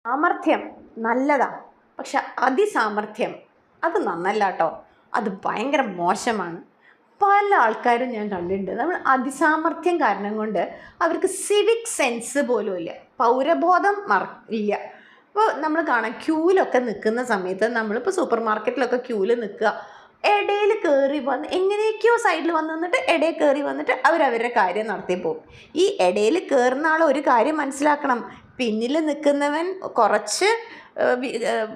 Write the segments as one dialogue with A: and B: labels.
A: സാമർഥ്യം നല്ലതാ, പക്ഷെ അതിസാമർഥ്യം അത് നന്നല്ല കേട്ടോ. അത് ഭയങ്കര മോശമാണ്. പല ആൾക്കാരും ഞാൻ കണ്ടിട്ടുണ്ട്, നമ്മൾ അതിസാമർഥ്യം കാരണം കൊണ്ട് അവർക്ക് സിവിക് സെൻസ് പോലും ഇല്ല, പൗരബോധം ഇല്ല. ഇപ്പോൾ നമ്മൾ കാണാം, ക്യൂവിലൊക്കെ നിൽക്കുന്ന സമയത്ത്, നമ്മളിപ്പോൾ സൂപ്പർ മാർക്കറ്റിലൊക്കെ ക്യൂവിൽ നിൽക്കുക, ഇടയിൽ കയറി വന്ന് എങ്ങനെയൊക്കെയോ സൈഡിൽ വന്ന് നിന്നിട്ട് ഇടയിൽ കയറി വന്നിട്ട് അവരവരുടെ കാര്യം നടത്തി പോകും. ഈ ഇടയിൽ കയറുന്ന ആൾ ഒരു കാര്യം മനസ്സിലാക്കണം, പിന്നിൽ നിൽക്കുന്നവൻ കുറച്ച്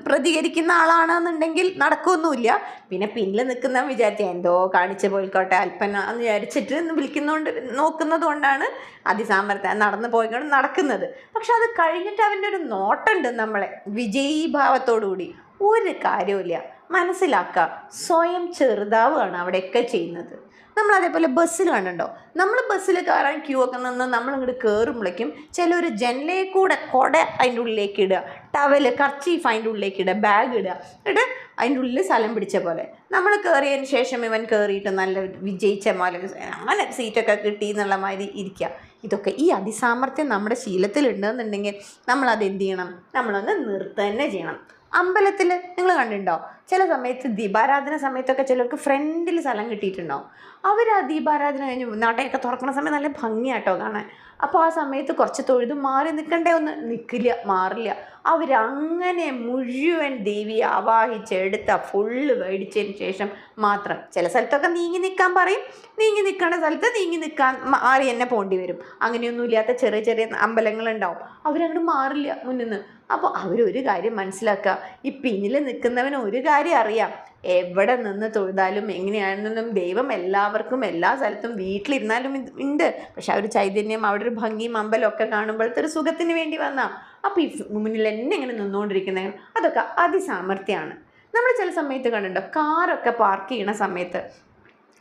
A: പ്രതികരിക്കുന്ന ആളാണെന്നുണ്ടെങ്കിൽ നടക്കുകയൊന്നുമില്ല. പിന്നെ പിന്നിൽ നിൽക്കുന്നവൻ വിചാരിച്ച എന്തോ കാണിച്ച പോയിക്കോട്ടെ അല്പന എന്ന് വിചാരിച്ചിട്ട് വിളിക്കുന്നതുകൊണ്ട് നോക്കുന്നത് കൊണ്ടാണ് അതിസാമർത്ഥ്യം നടന്നു പോയിക്കൊണ്ട് നടക്കുന്നത്. പക്ഷെ അത് കഴിഞ്ഞിട്ട് അവൻ്റെ ഒരു നോട്ടമുണ്ട് നമ്മളെ വിജയീഭാവത്തോടു കൂടി. ഒരു കാര്യമില്ല, മനസ്സിലാക്കുക, സ്വയം ചെറുതാവുകയാണ് അവിടെയൊക്കെ ചെയ്യുന്നത്. നമ്മൾ അതേപോലെ ബസ്സിൽ കണ്ടുണ്ടോ, നമ്മൾ ബസ്സിൽ കയറാൻ ക്യൂ ഒക്കെ നിന്ന് നമ്മളിങ്ങോട്ട് കയറുമ്പോഴേക്കും ചിലർ ജനലയിൽ കൂടെ കുട അതിൻ്റെ ഉള്ളിലേക്ക് ഇടുക, ടവല് കർച്ചീഫ് അതിൻ്റെ ഉള്ളിലേക്ക് ഇടുക, ബാഗ് ഇടുക, എന്നിട്ട് അതിൻ്റെ ഉള്ളിൽ സ്ഥലം പിടിച്ച പോലെ നമ്മൾ കയറിയതിന് ശേഷം ഇവൻ കയറിയിട്ട് നല്ല വിജയിച്ച പോലെ അങ്ങനെ സീറ്റൊക്കെ കിട്ടി എന്നുള്ള മാതിരി ഇരിക്കുക. ഇതൊക്കെ ഈ അതിസാമർത്ഥ്യം നമ്മുടെ ശീലത്തിലുണ്ടെന്നുണ്ടെങ്കിൽ നമ്മളത് എന്ത് ചെയ്യണം, നമ്മളൊന്ന് നിർത്തുക തന്നെ ചെയ്യണം. അമ്പലത്തിൽ നിങ്ങൾ കണ്ടിട്ടുണ്ടോ, ചില സമയത്ത് ദീപാരാധന സമയത്തൊക്കെ ചിലർക്ക് ഫ്രണ്ടിൽ സ്ഥലം കിട്ടിയിട്ടുണ്ടാവും. അവർ ആ ദീപാരാധന കഴിഞ്ഞ് നടയൊക്കെ തുറക്കുന്ന സമയത്ത് നല്ല ഭംഗിയാട്ടോ കാണാൻ. അപ്പോൾ ആ സമയത്ത് കുറച്ച് തൊഴുത് മാറി നിൽക്കണ്ടേ, ഒന്ന് നിൽക്കില്ല, മാറില്ല. അവരങ്ങനെ മുഴുവൻ ദേവിയെ ആവാഹിച്ചെടുത്ത ഫുള്ള് മേടിച്ചതിന് ശേഷം മാത്രം, ചില സ്ഥലത്തൊക്കെ നീങ്ങി നിൽക്കാൻ പറയും, നീങ്ങി നിൽക്കേണ്ട സ്ഥലത്ത് നീങ്ങി നിൽക്കാൻ മാറി തന്നെ പോകേണ്ടി വരും. അങ്ങനെയൊന്നും ഇല്ലാത്ത ചെറിയ ചെറിയ അമ്പലങ്ങളുണ്ടാവും, അവരങ്ങോട്ട് മാറില്ല മുന്നിൽ നിന്ന്. അപ്പോൾ അവരൊരു കാര്യം മനസ്സിലാക്കുക, ഈ പിന്നിൽ നിൽക്കുന്നവന് ഒരു കാര്യം അറിയാം, എവിടെ നിന്ന് തൊഴുതാലും എങ്ങനെയാണെന്നും ദൈവം എല്ലാവർക്കും എല്ലാ സ്ഥലത്തും വീട്ടിലിരുന്നാലും ഉണ്ട്. പക്ഷെ ആ ഒരു ചൈതന്യം, അവിടെ ഒരു ഭംഗിയും അമ്പലം ഒക്കെ കാണുമ്പോഴത്തെ ഒരു സുഖത്തിന് വേണ്ടി വന്നാൽ, അപ്പോൾ ഈ മുന്നിൽ എന്നെ ഇങ്ങനെ നിന്നുകൊണ്ടിരിക്കുന്നത് അതൊക്കെ അതിസാമർത്ഥ്യമാണ്. നമ്മൾ ചില സമയത്ത് കണ്ടിട്ടുണ്ടോ, കാറൊക്കെ പാർക്ക് ചെയ്യണ സമയത്ത്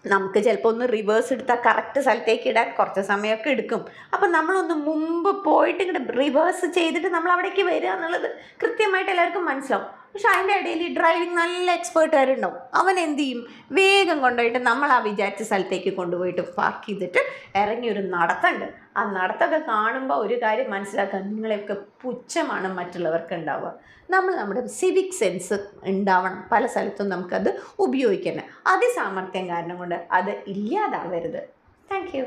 A: നമുക്ക് ചിലപ്പോൾ ഒന്ന് റിവേഴ്സ് എടുത്താൽ കറക്റ്റ് സ്ഥലത്തേക്ക് ഇടാൻ കുറച്ച് സമയമൊക്കെ എടുക്കും. അപ്പം നമ്മളൊന്ന് മുമ്പ് പോയിട്ട് ഇങ്ങോട്ട് റിവേഴ്സ് ചെയ്തിട്ട് നമ്മൾ അവിടേക്ക് വരിക എന്നുള്ളത് കൃത്യമായിട്ട് എല്ലാവർക്കും മനസ്സിലാവും. പക്ഷെ അതിൻ്റെ ഇടയിൽ ഈ ഡ്രൈവിംഗ് നല്ല എക്സ്പേർട്ടുകാരുണ്ടാവും, അവൻ എന്ത് ചെയ്യും, വേഗം കൊണ്ടുപോയിട്ട് നമ്മൾ ആ വിചാരിച്ച സ്ഥലത്തേക്ക് കൊണ്ടുപോയിട്ട് പാർക്ക് ചെയ്തിട്ട് ഇറങ്ങി ഒരു നടത്തമുണ്ട്. ആ നടത്തമൊക്കെ കാണുമ്പോൾ ഒരു കാര്യം മനസ്സിലാക്കുക, നിങ്ങളെയൊക്കെ പുച്ഛമാണ് മറ്റുള്ളവർക്ക് ഉണ്ടാവുക. നമ്മുടെ സിവിക് സെൻസ് ഉണ്ടാവണം, പല സ്ഥലത്തും നമുക്കത് ഉപയോഗിക്കണം. അതിസാമർത്ഥ്യം കാരണം കൊണ്ട് അത് ഇല്ലാതാവരുത്. Thank you.